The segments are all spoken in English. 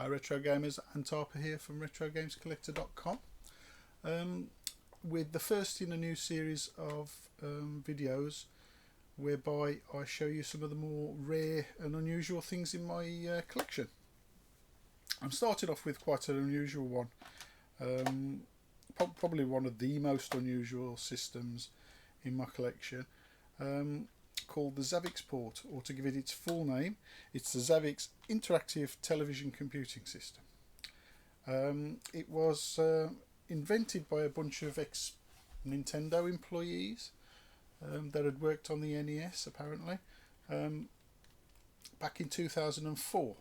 Hi Retro Gamers, Antarpa here from RetroGamesCollector.com with the first in a new series of videos whereby I show you some of the more rare and unusual things in my collection. I'm starting off with quite an unusual one, probably one of the most unusual systems in my collection, called the XaviXPort, or to give it its full name, it's the Xavix Interactive Television Computing System. It was invented by a bunch of ex-Nintendo employees that had worked on the NES apparently back in 2004.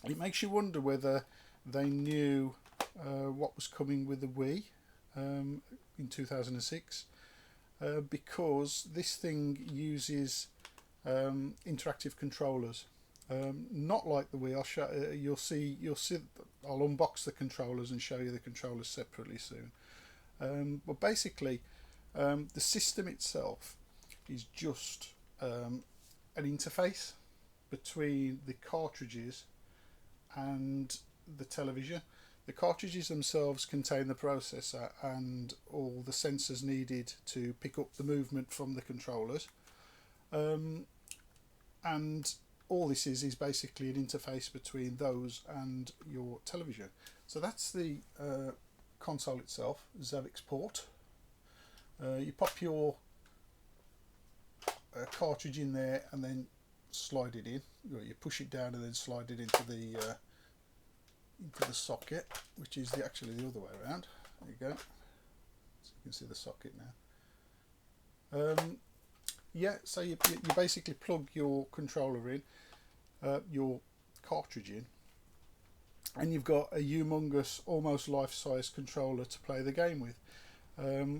It makes you wonder whether they knew what was coming with the Wii in 2006. Because this thing uses interactive controllers, not like the Wii. I'll show you'll see. I'll unbox the controllers and show you the controllers separately soon. But basically, the system itself is just an interface between the cartridges and the television. The cartridges themselves contain the processor and all the sensors needed to pick up the movement from the controllers, and all this is basically an interface between those and your television. So that's the console itself, XaviXPort. You pop your cartridge in there and then slide it in. You push it down and then slide it into the socket, which is actually the other way around. There you go. So you can see the socket now. Yeah, so you basically plug your controller in, your cartridge in, and you've got a humongous, almost life-size controller to play the game with,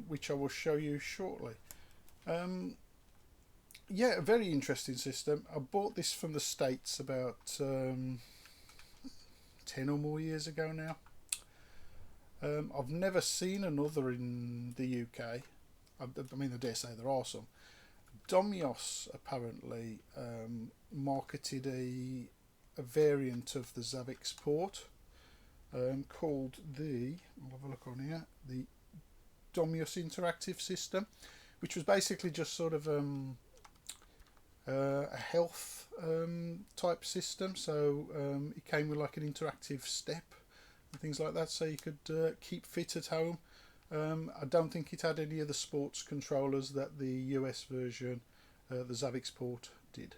which I will show you shortly. Yeah, a very interesting system. I bought this from the States about 10 or more years ago now. I've never seen another in the UK. I mean, I dare say there are some. Domyos apparently marketed a variant of the XaviXPort called the, I'll have a look on here, the Domyos Interactive System, which was basically just sort of a health type system. So it came with like an interactive step and things like that, so you could keep fit at home. I don't think it had any of the sports controllers that the US version, the XaviXPort, did.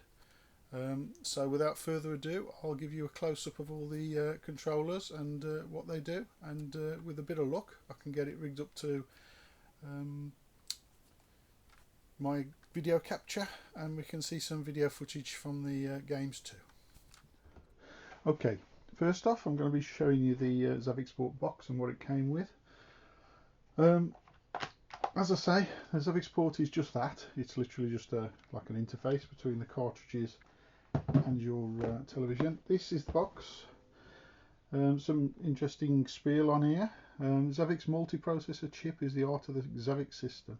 So without further ado, I'll give you a close-up of all the controllers and what they do, and with a bit of luck I can get it rigged up to my video capture, and we can see some video footage from the games too. Okay, first off I'm going to be showing you the XaviXPort box and what it came with. As I say, the XaviXPort is just that. It's literally just like an interface between the cartridges and your television. This is the box. Some interesting spiel on here. Xavix multiprocessor chip is the heart of the Xavix system.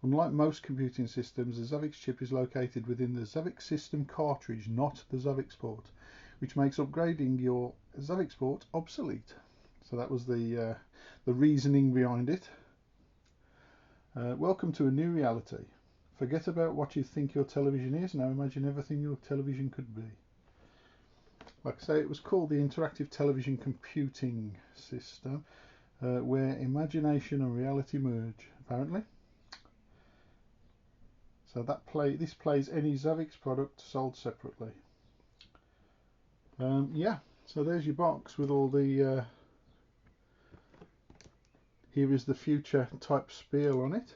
Unlike most computing systems, the Xavix chip is located within the Xavix system cartridge, not the XaviXPort, which makes upgrading your XaviXPort obsolete. So that was the reasoning behind it. Welcome to a new reality. Forget about what you think your television is, now imagine everything your television could be. Like I say, it was called the Interactive Television Computing System, where imagination and reality merge, apparently. So this plays any Xavix product sold separately. Yeah, so there's your box with all the here is the future type spiel on it.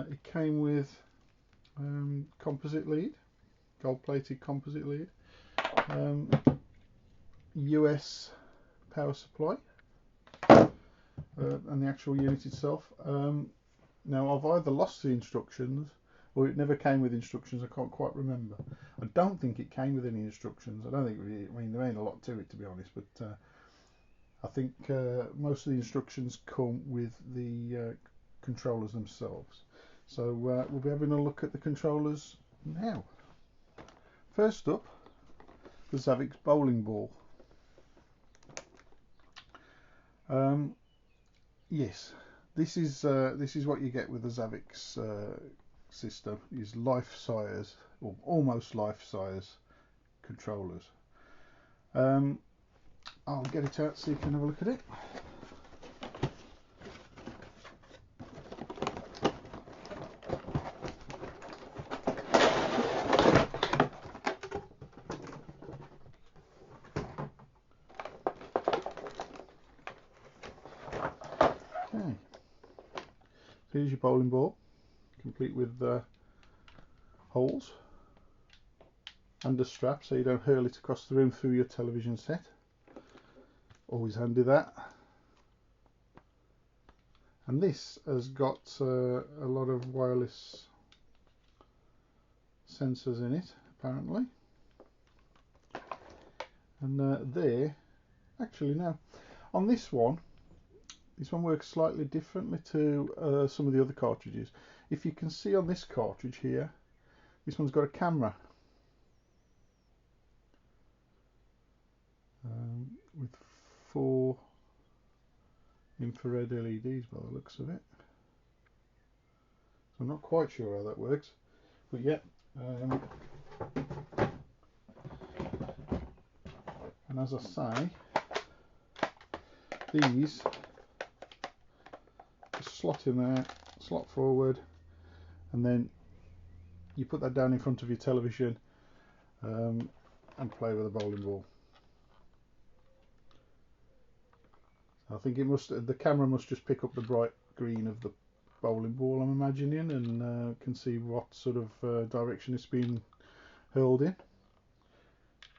It came with composite lead, gold plated composite lead, US power supply, and the actual unit itself. Now I've either lost the instructions or it never came with instructions. I can't quite remember. I don't think it came with any instructions. I don't think I mean there ain't a lot to it, to be honest, but I think most of the instructions come with the controllers themselves. So we'll be having a look at the controllers now. First up, the Xavix bowling ball. Yes, this is what you get with the Xavix system. Is life size or almost life size controllers. I'll get it out so you can have a look at it. Okay, so here's your bowling ball, complete with holes and a strap so you don't hurl it across the room through your television set. Always handy that. And this has got a lot of wireless sensors in it, apparently. And there, actually no, on this one works slightly differently to some of the other cartridges. If you can see on this cartridge here, this one's got a camera with 4 infrared LEDs by the looks of it. So I'm not quite sure how that works, but yeah. And as I say, these slot in there, slot forward, and then you put that down in front of your television and play with a bowling ball. I think the camera must just pick up the bright green of the bowling ball, I'm imagining, and can see what sort of direction it's been hurled in.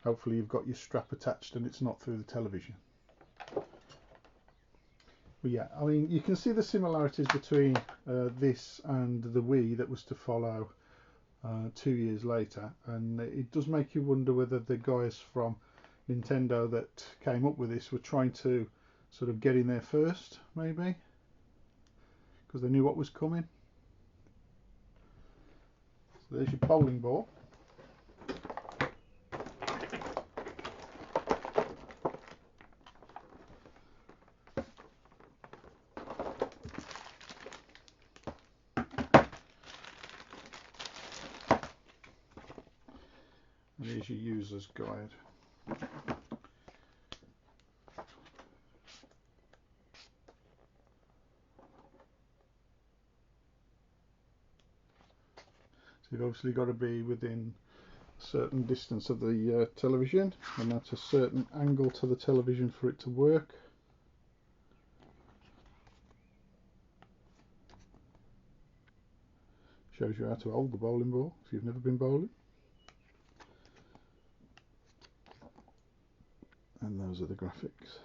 Hopefully you've got your strap attached and it's not through the television. But yeah, I mean, you can see the similarities between this and the Wii that was to follow 2 years later, and it does make you wonder whether the guys from Nintendo that came up with this were trying to sort of get in there first, maybe, because they knew what was coming. So there's your bowling ball. And here's your user's guide. So you've obviously got to be within a certain distance of the television, and that's a certain angle to the television for it to work. Shows you how to hold the bowling ball if you've never been bowling. And those are the graphics.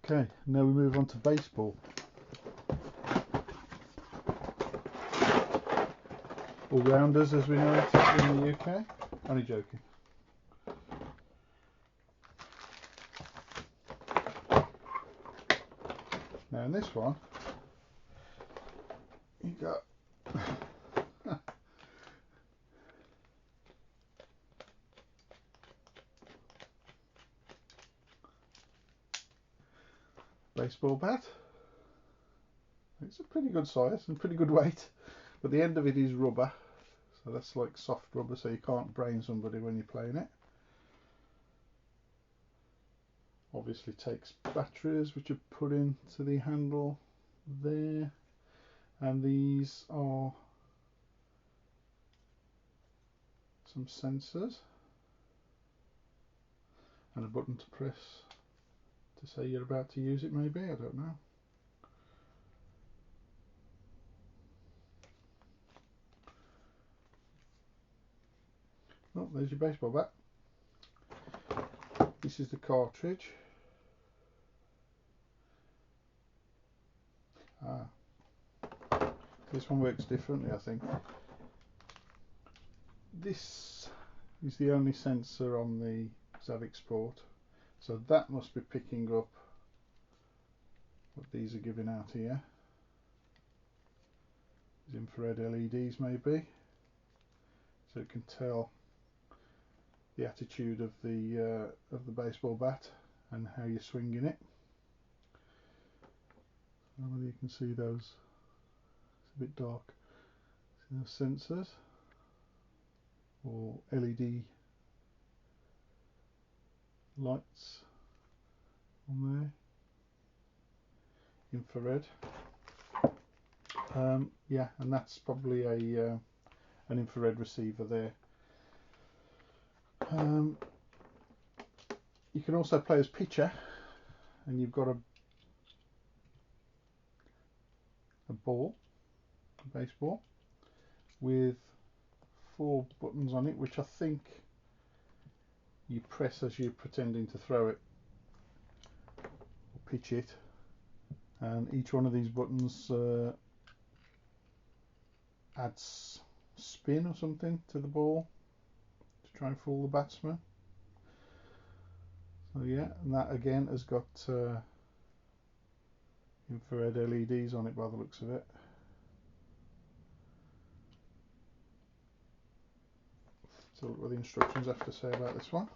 Okay, now we move on to baseball. All rounders, as we know it in the UK. Only joking. Now in this one, you got baseball bat. It's a pretty good size and pretty good weight, but the end of it is rubber, so that's like soft rubber, so you can't brain somebody when you're playing it. Obviously takes batteries which are put into the handle there, and these are some sensors and a button to press to say you're about to use it, maybe, I don't know. Oh, there's your baseball bat. This is the cartridge. This one works differently, I think. This is the only sensor on the XaviXPort, so that must be picking up what these are giving out here. These infrared LEDs maybe, so it can tell the attitude of the baseball bat and how you're swinging it. I don't know whether you can see those. It's a bit dark. See those sensors or LED lights on there. Infrared. Yeah, and that's probably an infrared receiver there. You can also play as pitcher, and you've got a ball, a baseball, with 4 buttons on it, which I think you press as you're pretending to throw it or pitch it, and each one of these buttons adds spin or something to the ball to try and fool the batsman. So yeah, and that again has got infrared LEDs on it by the looks of it. So look what the instructions have to say about this one.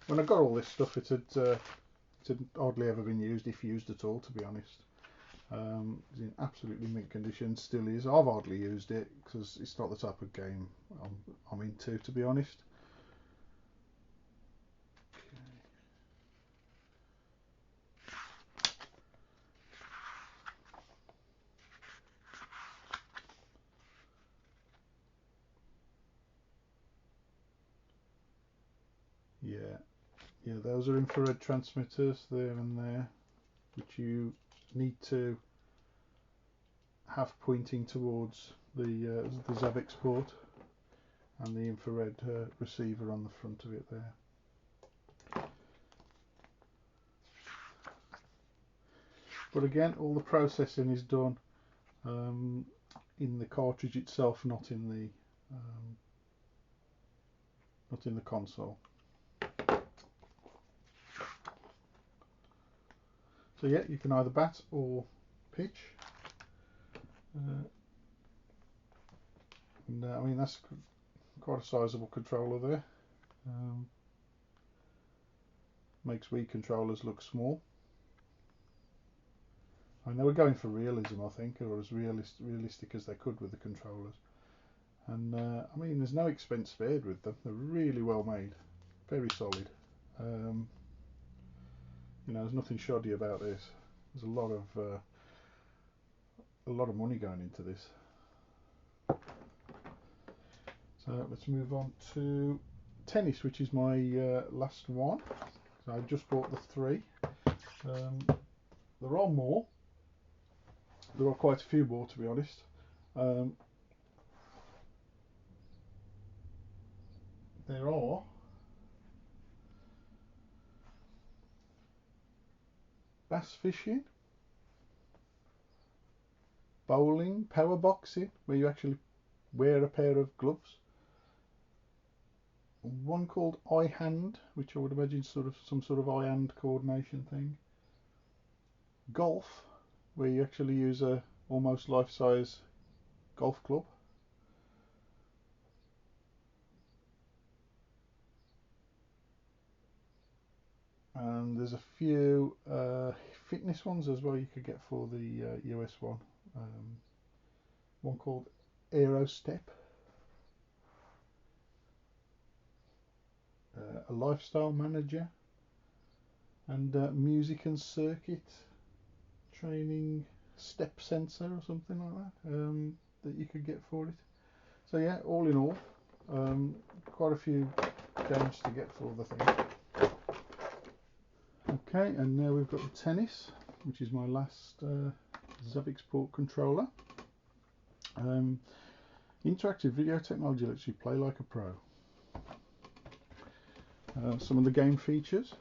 When I got all this stuff, it had hardly ever been used, if used at all, to be honest. It's in absolutely mint condition, still is. I've hardly used it because it's not the type of game I'm into, to be honest. Yeah, those are infrared transmitters there and there, which you need to have pointing towards the XaviXPort, and the infrared receiver on the front of it there. But again, all the processing is done in the cartridge itself, not in the console. So yeah, you can either bat or pitch. I mean, that's quite a sizable controller there. Makes Wii controllers look small. I mean, they were going for realism, I think, or as realistic as they could with the controllers. And I mean, there's no expense spared with them. They're really well made, very solid. You know, there's nothing shoddy about this. There's a lot of money going into this. So let's move on to tennis, which is my last one. So I just bought the 3. There are more. There are quite a few more, to be honest. There are bass fishing, bowling, power boxing, where you actually wear a pair of gloves. One called eye hand, which I would imagine some sort of eye hand coordination thing. Golf, where you actually use a almost life-size golf club. And there's a few fitness ones as well you could get for the US one. One called Aero Step, a lifestyle manager, and music and circuit training step sensor or something like that that you could get for it. So yeah, all in all, quite a few games to get for the thing. Okay, and now we've got the tennis, which is my last XaviXPort controller. Interactive video technology lets you play like a pro. Some of the game features: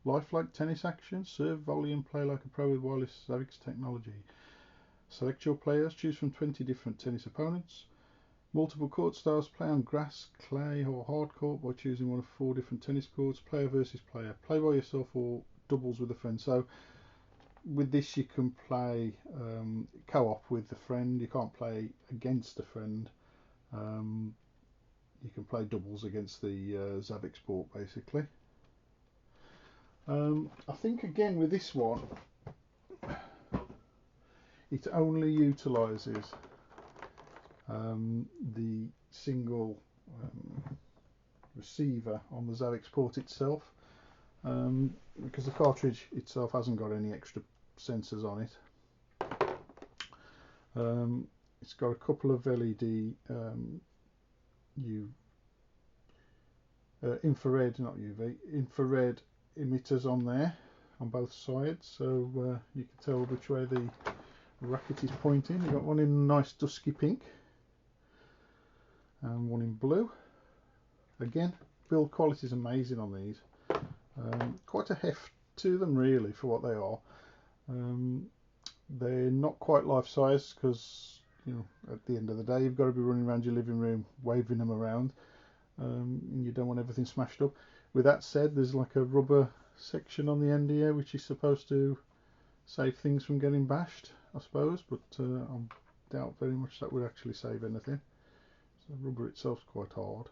lifelike tennis action, serve, volley and play like a pro with wireless Xavix technology. Select your players, choose from 20 different tennis opponents. Multiple court styles, play on grass, clay or hard court by choosing one of 4 different tennis courts. Player versus player, play by yourself or doubles with a friend. So with this you can play co-op with a friend. You can't play against a friend. You can play doubles against the XaviXPort basically. I think again with this one, it only utilises the single receiver on the XaviXPort itself, because the cartridge itself hasn't got any extra sensors on it. It's got a couple of LED infrared, not UV, infrared emitters on there on both sides, so you can tell which way the racket is pointing. You've got one in a nice dusky pink and one in blue. Again, build quality is amazing on these. Quite a heft to them really for what they are. They're not quite life size because, you know, at the end of the day you've got to be running around your living room waving them around, and you don't want everything smashed up. With that said, there's like a rubber section on the end here which is supposed to save things from getting bashed, I suppose, but I doubt very much that would actually save anything. So the rubber itself's quite hard.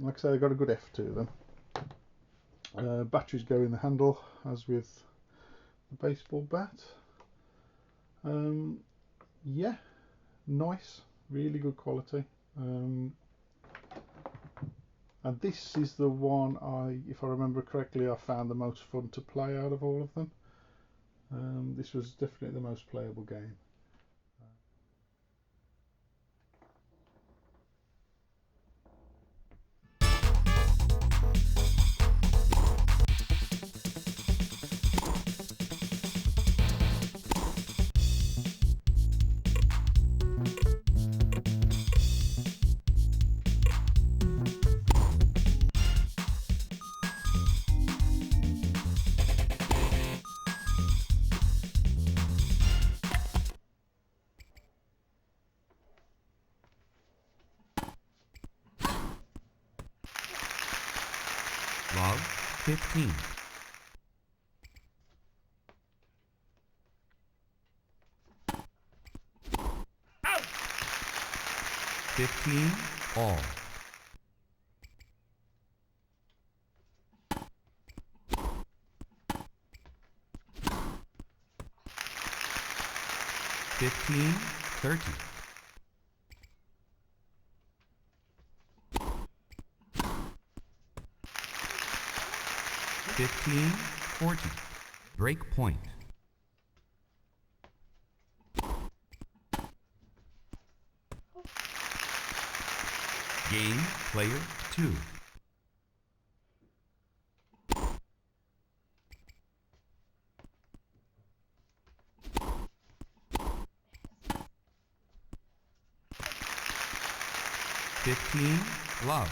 Like I say, they've got a good F to them. Batteries go in the handle as with the baseball bat. Yeah, nice, really good quality. And this is the one if I remember correctly, I found the most fun to play out of all of them. This was definitely the most playable game. Log 15. Out. 15 all. Fifteen 30. 15 40. Break point. Game player 2. Fifteen love.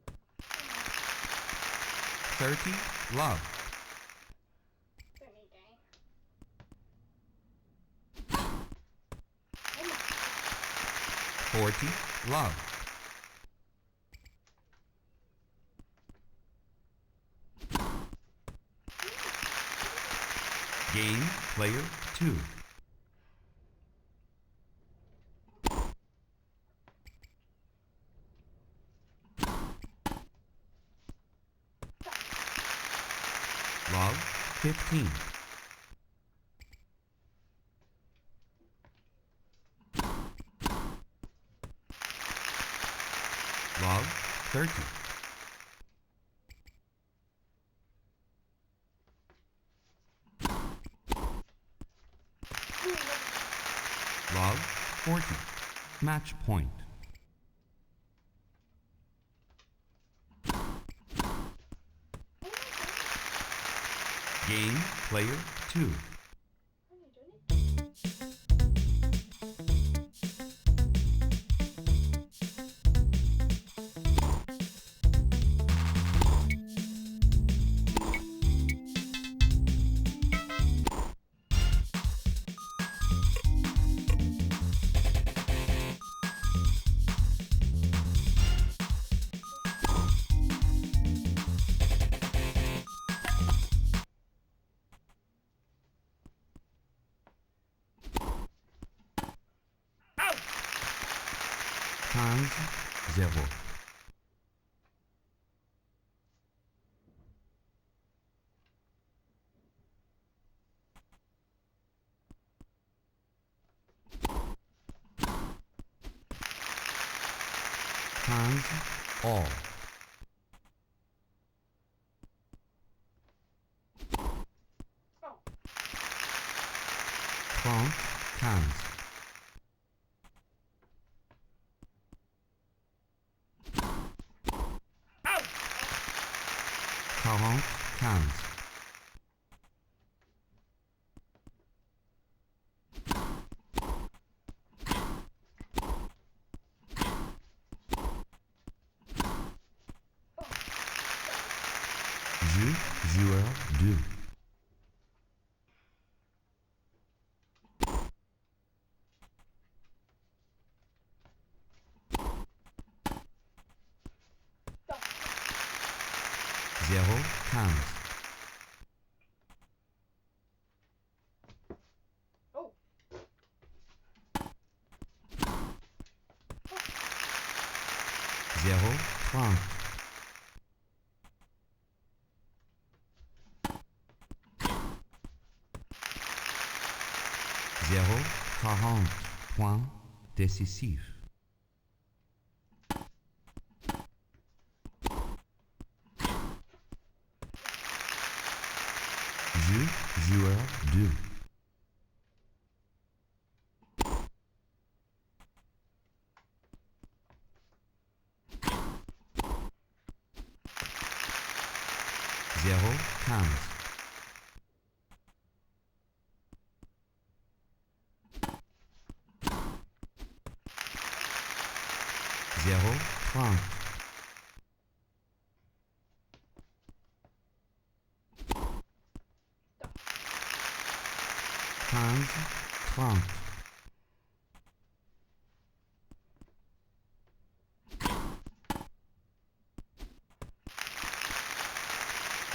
15 30, love. 30 day. Oh my god. 40, love. Game player 2. Love 15. Love 30. Love 40. Match point. Game player 2. Times 0. Times all. Oh. 30 times. 40 times. 2, joueur 2. 0 times. Oh. 0, 30. 0, 40. Point décisif. Jeu, joueur 2. 0, 15. 0, 30. 15, 30.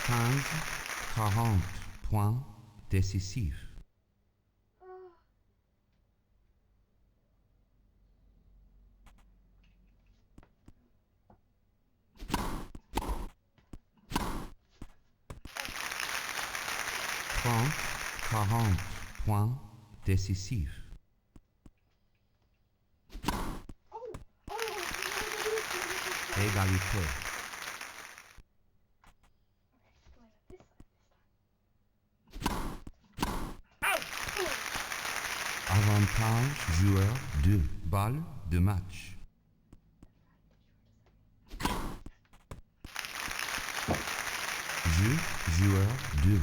15, 40. Point décisif. Trente, 40. Point décisif. Oh. Égalité. Avantage joueur 2. Balle de match. Jeu joueur 2.